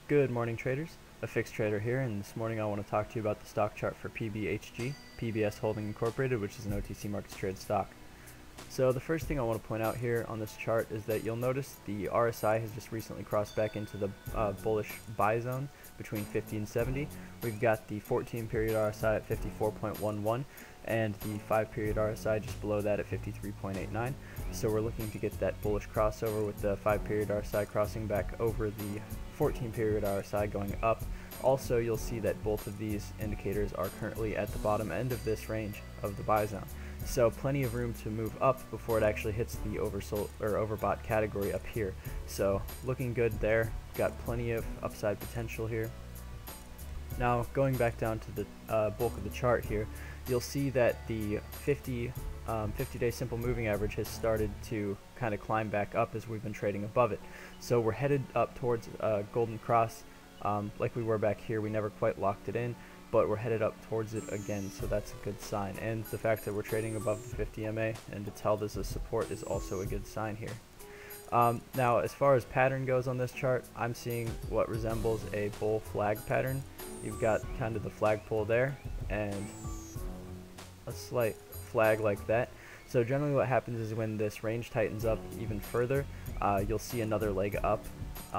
Good morning, traders. A fixed trader here, and this morning I want to talk to you about the stock chart for PBHG, PBS Holding Incorporated, which is an OTC markets trade stock. So the first thing I want to point out here on this chart is that you'll notice the RSI has just recently crossed back into the bullish buy zone between 50 and 70. We've got the 14-period RSI at 54.11 and the 5-period RSI just below that at 53.89. So we're looking to get that bullish crossover with the 5-period RSI crossing back over the 14-period RSI going up. Also, you'll see that both of these indicators are currently at the bottom end of this range of the buy zone. So plenty of room to move up before it actually hits the oversold or overbought category up here. So looking good there. Got plenty of upside potential here. Now going back down to the bulk of the chart here, you'll see that the 50-day simple moving average has started to kind of climb back up as we've been trading above it. So we're headed up towards golden cross like we were back here. We never quite locked it in, but we're headed up towards it again, so that's a good sign. And the fact that we're trading above the 50 MA and it's held as a support is also a good sign here. Now, as far as pattern goes on this chart, I'm seeing what resembles a bull flag pattern. You've got kind of the flagpole there and a slight flag like that. So generally what happens is when this range tightens up even further, you'll see another leg up.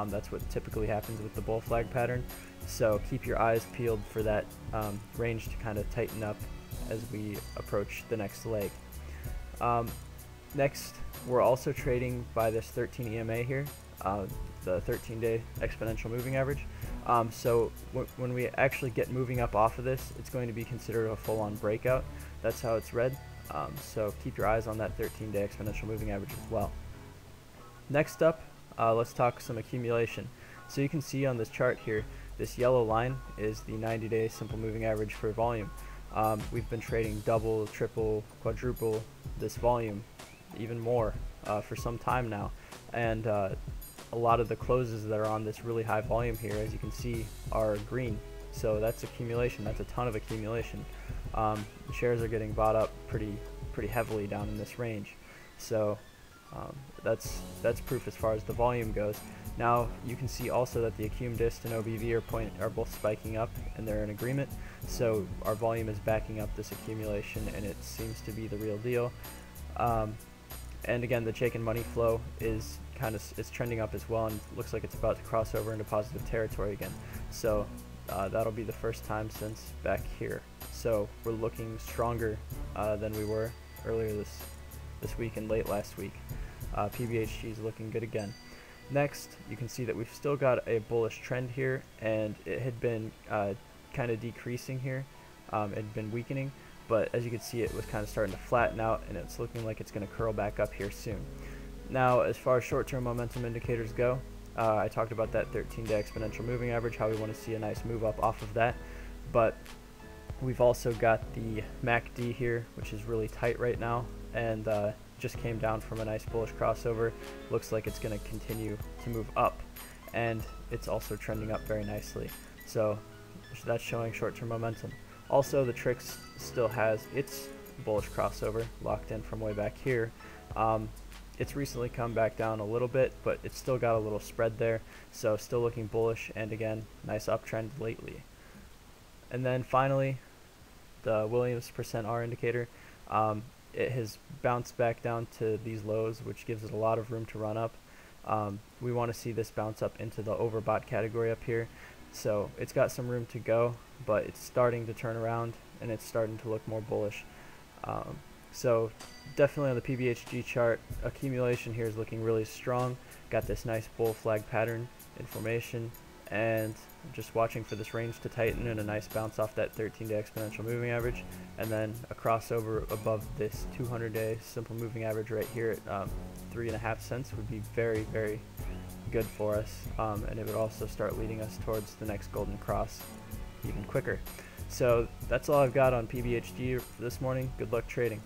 That's what typically happens with the bull flag pattern. So keep your eyes peeled for that range to kind of tighten up as we approach the next leg. Next, we're also trading by this 13 EMA here, the 13-day exponential moving average. So when we actually get moving up off of this, it's going to be considered a full-on breakout. That's how it's read. So keep your eyes on that 13-day exponential moving average as well. Next up, let's talk some accumulation. So you can see on this chart here, this yellow line is the 90-day simple moving average for volume. We've been trading double, triple, quadruple this volume, even more, for some time now. And a lot of the closes that are on this really high volume here, as you can see, are green. So that's accumulation. That's a ton of accumulation. The shares are getting bought up pretty heavily down in this range. So that's proof as far as the volume goes. Now you can see also that the accum dist and OBV are both spiking up, and they're in agreement. So our volume is backing up this accumulation, and it seems to be the real deal. And again, the Chaikin money flow is it's trending up as well, and looks like it's about to cross over into positive territory again. So that'll be the first time since back here. So we're looking stronger than we were earlier this week and late last week. PBHG is looking good again. Next, you can see that we've still got a bullish trend here, and it had been kind of decreasing here. It had been weakening, but as you can see, it was kind of starting to flatten out, and it's looking like it's going to curl back up here soon. Now, as far as short-term momentum indicators go, I talked about that 13-day exponential moving average, how we want to see a nice move up off of that, but we've also got the MACD here, which is really tight right now, and just came down from a nice bullish crossover. Looks like it's going to continue to move up, and it's also trending up very nicely. So that's showing short-term momentum. Also, the TRIX still has its bullish crossover locked in from way back here. It's recently come back down a little bit, but it's still got a little spread there, so still looking bullish, and again, nice uptrend lately. And then finally, the Williams %R indicator. It has bounced back down to these lows, which gives it a lot of room to run up. We want to see this bounce up into the overbought category up here. So it's got some room to go, but it's starting to turn around, and it's starting to look more bullish. So definitely on the PBHG chart, accumulation here is looking really strong. Got this nice bull flag pattern in formation, and just watching for this range to tighten and a nice bounce off that 13-day exponential moving average, and then a crossover above this 200-day simple moving average right here at 3.5 cents would be very, very good for us, and it would also start leading us towards the next golden cross even quicker. So that's all I've got on PBHG for this morning. Good luck trading.